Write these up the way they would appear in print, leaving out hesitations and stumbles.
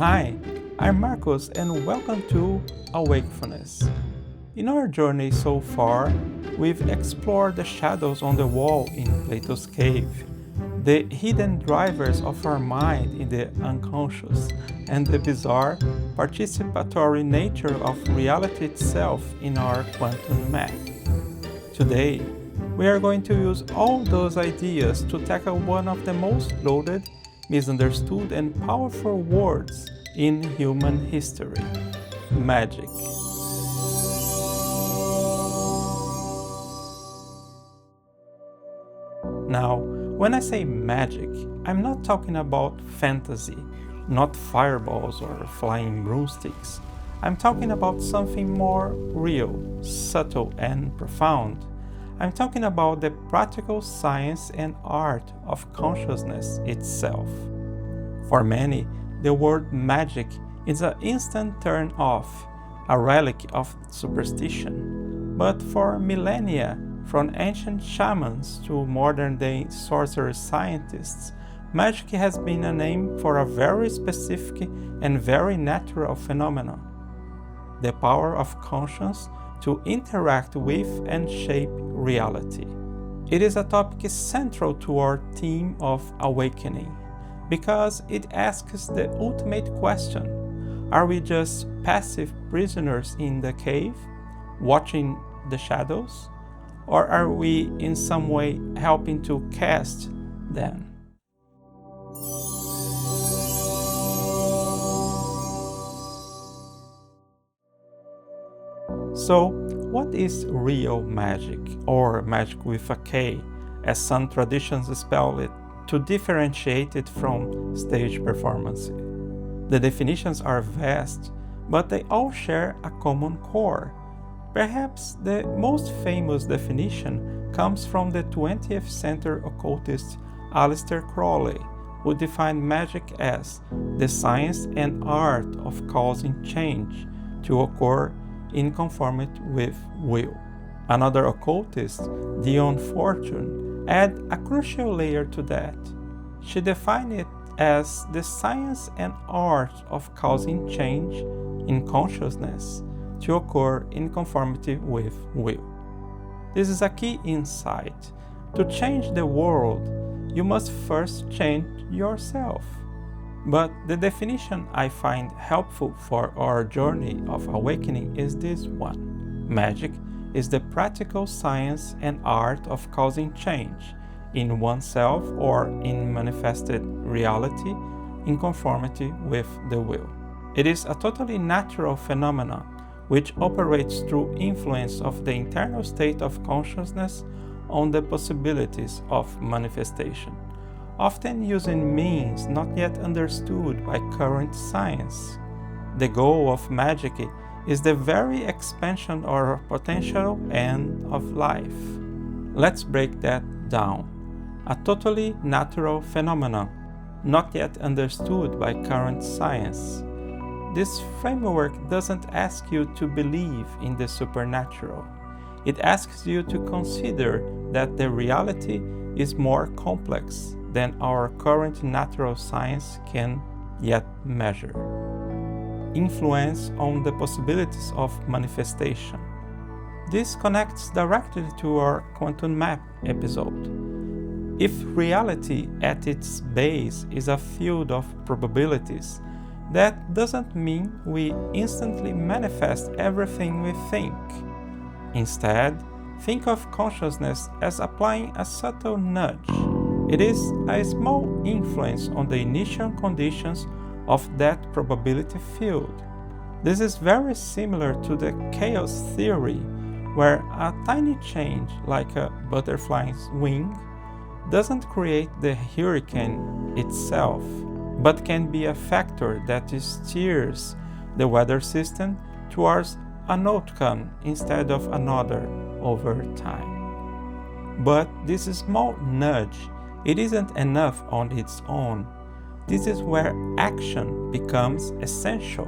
Hi, I'm Marcos and welcome to Awakefulness. In our journey so far, we've explored the shadows on the wall in Plato's cave, the hidden drivers of our mind in the unconscious, and the bizarre, participatory nature of reality itself in our quantum map. Today, we are going to use all those ideas to tackle one of the most loaded, misunderstood, and powerful words in human history: magic. Now, when I say magic, I'm not talking about fantasy, not fireballs or flying broomsticks. I'm talking about something more real, subtle, and profound. I'm talking about the practical science and art of consciousness itself. For many, the word magic is an instant turn off, a relic of superstition. But for millennia, from ancient shamans to modern-day sorcery scientists, magic has been a name for a very specific and very natural phenomenon: the power of conscience to interact with and shape reality. It is a topic central to our theme of awakening, because it asks the ultimate question: are we just passive prisoners in the cave, watching the shadows? Or are we in some way helping to cast them? So, what is real magic, or magic with a K, as some traditions spell it, to differentiate it from stage performance? The definitions are vast, but they all share a common core. Perhaps the most famous definition comes from the 20th century occultist Aleister Crowley, who defined magic as the science and art of causing change to occur in conformity with will. Another occultist, Dion, added a crucial layer to that. She defined it as the science and art of causing change in consciousness to occur in conformity with will. This is a key insight. To change the world, you must first change yourself. But the definition I find helpful for our journey of awakening is this one: magic is the practical science and art of causing change in oneself or in manifested reality in conformity with the will. It is a totally natural phenomenon which operates through influence of the internal state of consciousness on the possibilities of manifestation, often using means not yet understood by current science. The goal of magic is the very expansion of our potential and of life. Let's break that down. A totally natural phenomenon, not yet understood by current science. This framework doesn't ask you to believe in the supernatural. It asks you to consider that the reality is more complex than our current natural science can yet measure. Influence on the possibilities of manifestation. This connects directly to our quantum map episode. If reality at its base is a field of probabilities, that doesn't mean we instantly manifest everything we think. Instead, think of consciousness as applying a subtle nudge. It is a small influence on the initial conditions of that probability field. This is very similar to the chaos theory, where a tiny change, like a butterfly's wing, doesn't create the hurricane itself, but can be a factor that steers the weather system towards an outcome instead of another over time. But this small nudge, it isn't enough on its own. This is where action becomes essential.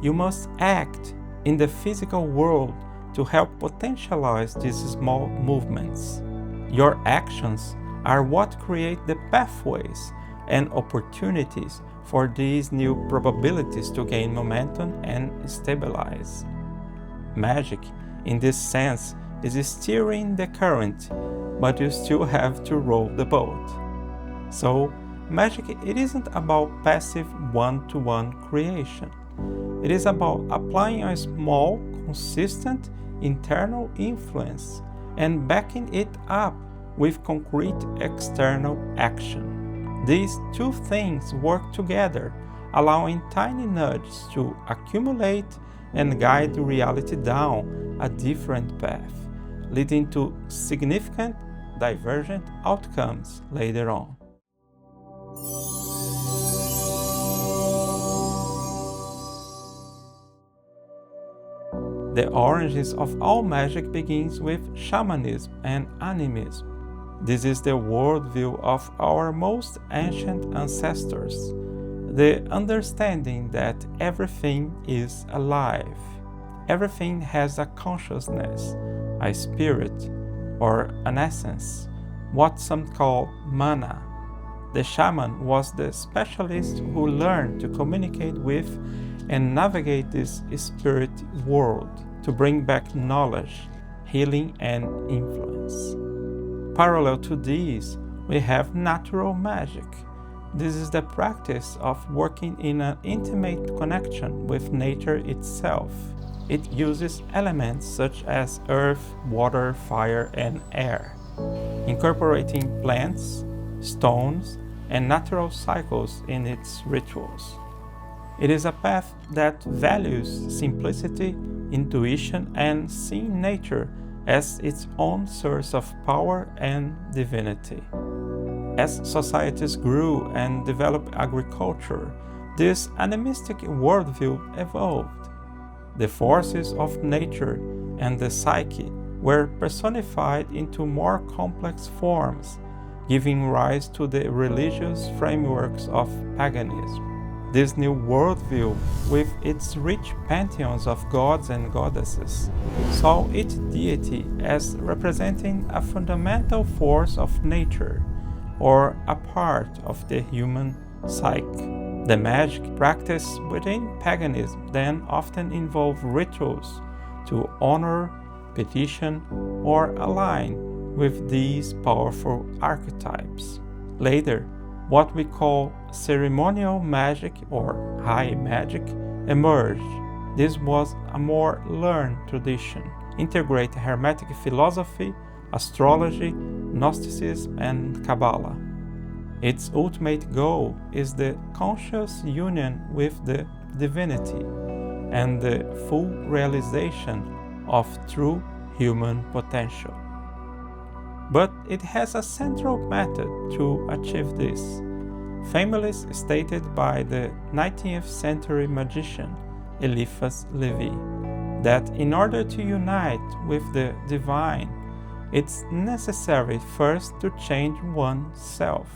You must act in the physical world to help potentialize these small movements. Your actions are what create the pathways and opportunities for these new probabilities to gain momentum and stabilize. Magic, in this sense, is steering the current, but you still have to row the boat. So, magic, it isn't about passive one-to-one creation. It is about applying a small, consistent internal influence and backing it up with concrete external action. These two things work together, allowing tiny nudges to accumulate and guide reality down a different path, leading to significant divergent outcomes later on. The origins of all magic begins with Shamanism and Animism. This is the worldview of our most ancient ancestors, the understanding that everything is alive. Everything has a consciousness, a spirit, or an essence, what some call mana. The shaman was the specialist who learned to communicate with and navigate this spirit world to bring back knowledge, healing, and influence. Parallel to these, we have natural magic. This is the practice of working in an intimate connection with nature itself. It uses elements such as earth, water, fire, and air, incorporating plants, stones, and natural cycles in its rituals. It is a path that values simplicity, intuition, and seeing nature as its own source of power and divinity. As societies grew and developed agriculture, this animistic worldview evolved. The forces of nature and the psyche were personified into more complex forms, giving rise to the religious frameworks of paganism. This new worldview, with its rich pantheons of gods and goddesses, saw its deity as representing a fundamental force of nature, or a part of the human psyche. The magic practice within paganism then often involved rituals to honor, petition, or align with these powerful archetypes. Later, what we call ceremonial magic or high magic emerged. This was a more learned tradition, integrating Hermetic philosophy, astrology, Gnosticism, and Kabbalah. Its ultimate goal is the conscious union with the divinity and the full realization of true human potential. But it has a central method to achieve this, famously stated by the 19th century magician Eliphas Levi, that in order to unite with the divine, it's necessary first to change oneself.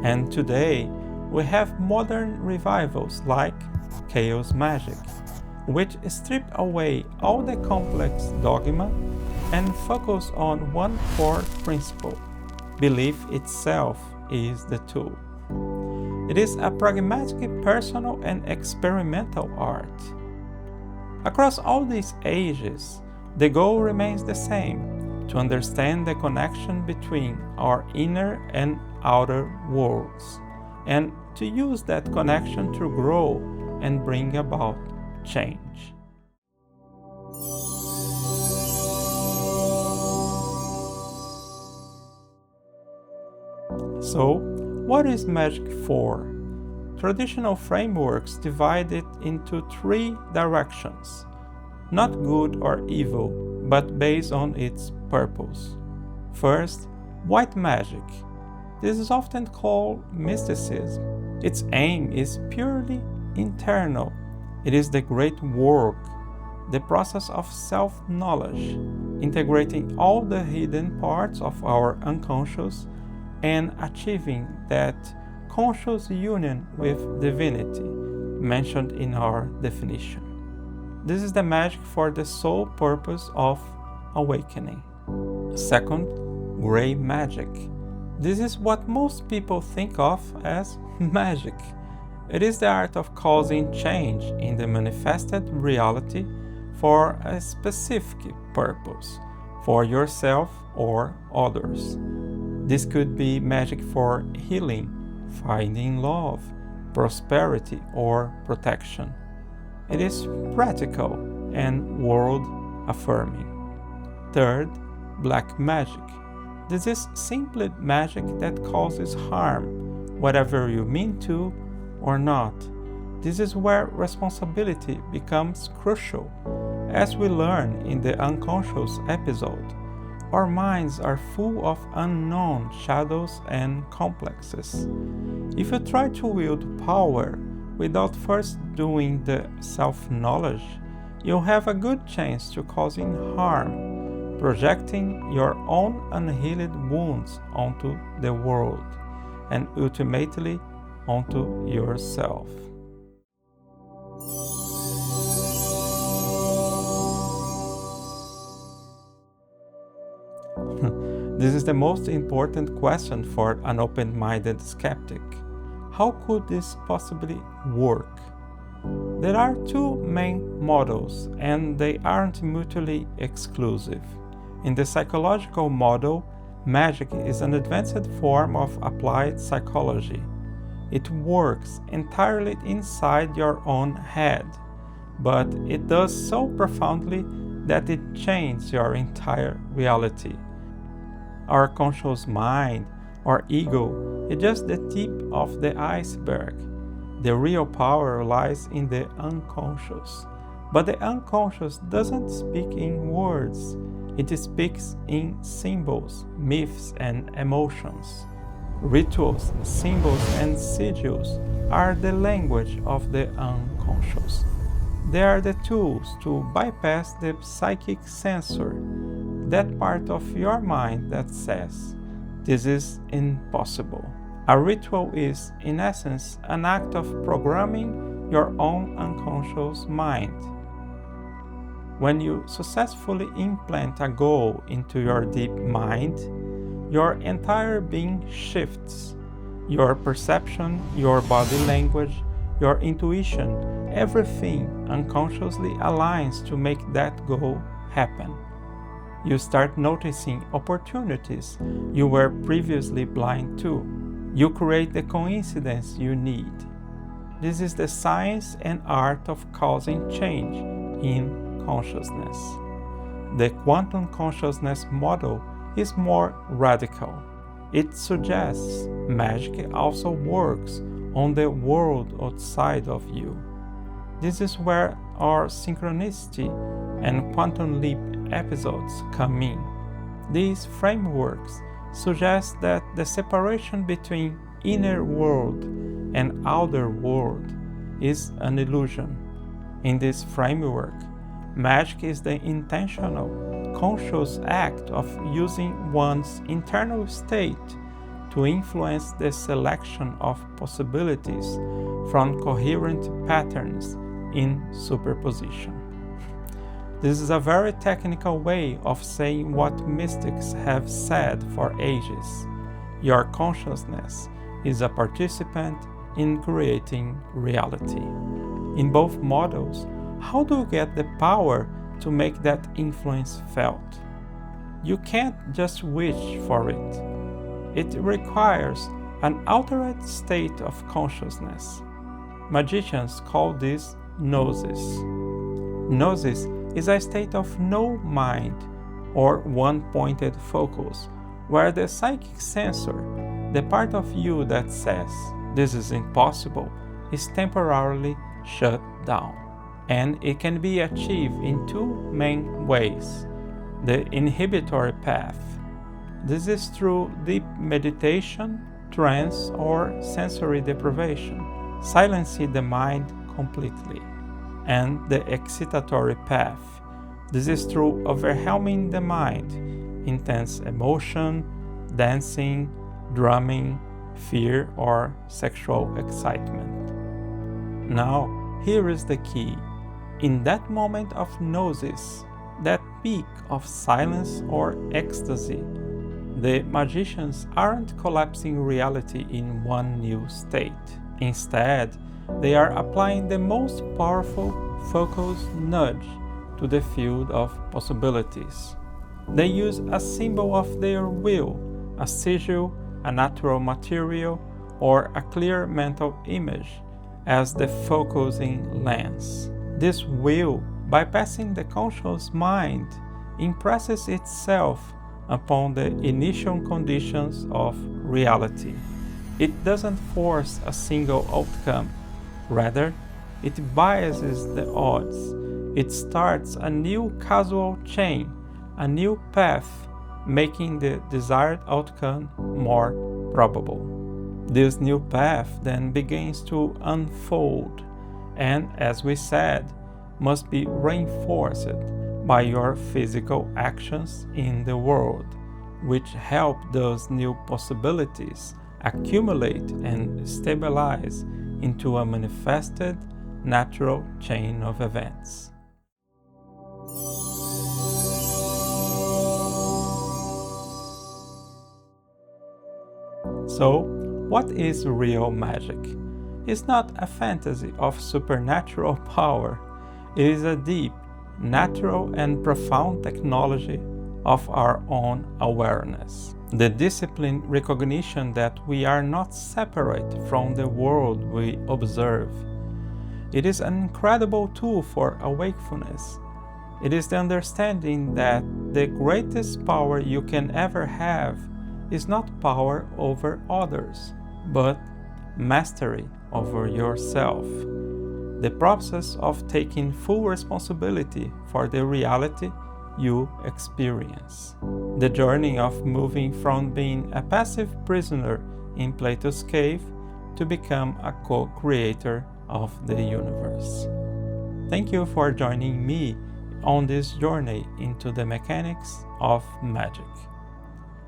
And today, we have modern revivals like chaos magic, which strip away all the complex dogma and focus on one core principle: belief itself is the tool. It is a pragmatic, personal, and experimental art. Across all these ages, the goal remains the same: to understand the connection between our inner and outer worlds, and to use that connection to grow and bring about change. So, what is magic for? Traditional frameworks divide it into three directions: not good or evil, but based on its purpose. First, white magic. This is often called mysticism. Its aim is purely internal. It is the great work, the process of self-knowledge, integrating all the hidden parts of our unconscious and achieving that conscious union with divinity mentioned in our definition. This is the magic for the sole purpose of awakening. Second, gray magic. This is what most people think of as magic. It is the art of causing change in the manifested reality for a specific purpose, for yourself or others. This could be magic for healing, finding love, prosperity, or protection. It is practical and world-affirming. Third, black magic. This is simply magic that causes harm, whatever you mean to or not. This is where responsibility becomes crucial. As we learn in the unconscious episode, our minds are full of unknown shadows and complexes. If you try to wield power without first doing the self-knowledge, you'll have a good chance to causing harm, projecting your own unhealed wounds onto the world, and ultimately onto yourself. This is the most important question for an open-minded skeptic. How could this possibly work? There are two main models, and they aren't mutually exclusive. In the psychological model, magic is an advanced form of applied psychology. It works entirely inside your own head, but it does so profoundly that it changes your entire reality. Our conscious mind, or ego, is just the tip of the iceberg. The real power lies in the unconscious. But the unconscious doesn't speak in words. It speaks in symbols, myths, and emotions. Rituals, symbols, and sigils are the language of the unconscious. They are the tools to bypass the psychic censor, that part of your mind that says, "This is impossible." A ritual is, in essence, an act of programming your own unconscious mind. When you successfully implant a goal into your deep mind, your entire being shifts. Your perception, your body language, your intuition, everything unconsciously aligns to make that goal happen. You start noticing opportunities you were previously blind to. You create the coincidence you need. This is the science and art of causing change in consciousness. The quantum consciousness model is more radical. It suggests magic also works on the world outside of you. This is where our synchronicity and quantum leap episodes come in. These frameworks suggest that the separation between inner world and outer world is an illusion. In this framework, magic is the intentional, conscious act of using one's internal state to influence the selection of possibilities from coherent patterns in superposition. This is a very technical way of saying what mystics have said for ages. Your consciousness is a participant in creating reality. In both models, how do you get the power to make that influence felt? You can't just wish for it. It requires an altered state of consciousness. Magicians call this Gnosis. Gnosis is a state of no mind or one-pointed focus, where the psychic censor, the part of you that says, "This is impossible," is temporarily shut down. And it can be achieved in two main ways. The inhibitory path. This is through deep meditation, trance, or sensory deprivation, silencing the mind completely. And the excitatory path. This is through overwhelming the mind, intense emotion, dancing, drumming, fear, or sexual excitement. Now, here is the key. In that moment of gnosis, that peak of silence or ecstasy, The magicians aren't collapsing reality in one new state. Instead, they are applying the most powerful, focused nudge to the field of possibilities. They use a symbol of their will, a sigil, a natural material, or a clear mental image as the focusing lens. This will, bypassing the conscious mind, impresses itself upon the initial conditions of reality. It doesn't force a single outcome. Rather, it biases the odds. It starts a new causal chain, a new path, making the desired outcome more probable. This new path then begins to unfold, and as we said, must be reinforced by your physical actions in the world, which help those new possibilities accumulate and stabilize into a manifested natural chain of events. So, what is real magic? It's not a fantasy of supernatural power. It is a deep, natural and profound technology of our own awareness. The disciplined recognition that we are not separate from the world we observe. It is an incredible tool for awakefulness. It is the understanding that the greatest power you can ever have is not power over others, but mastery over yourself. The process of taking full responsibility for the reality you experience. The journey of moving from being a passive prisoner in Plato's cave to become a co-creator of the universe. Thank you for joining me on this journey into the mechanics of magic.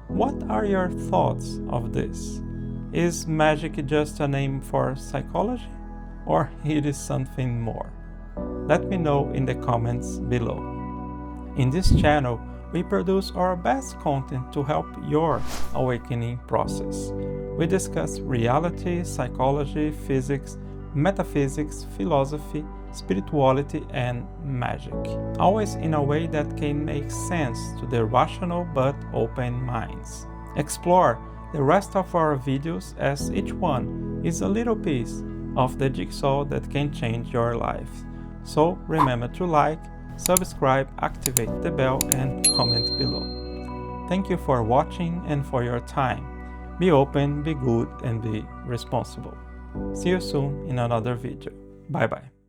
What are your thoughts of this? Is magic just a name for psychology, or it is something more? Let me know in the comments below. In this channel, we produce our best content to help your awakening process. We discuss reality, psychology, physics, metaphysics, philosophy, spirituality, and magic, always in a way that can make sense to the rational but open minds. Explore the rest of our videos, as each one is a little piece of the jigsaw that can change your life. So remember to like, subscribe, activate the bell, and comment below. Thank you for watching and for your time. Be open, be good, and be responsible. See you soon in another video. Bye bye.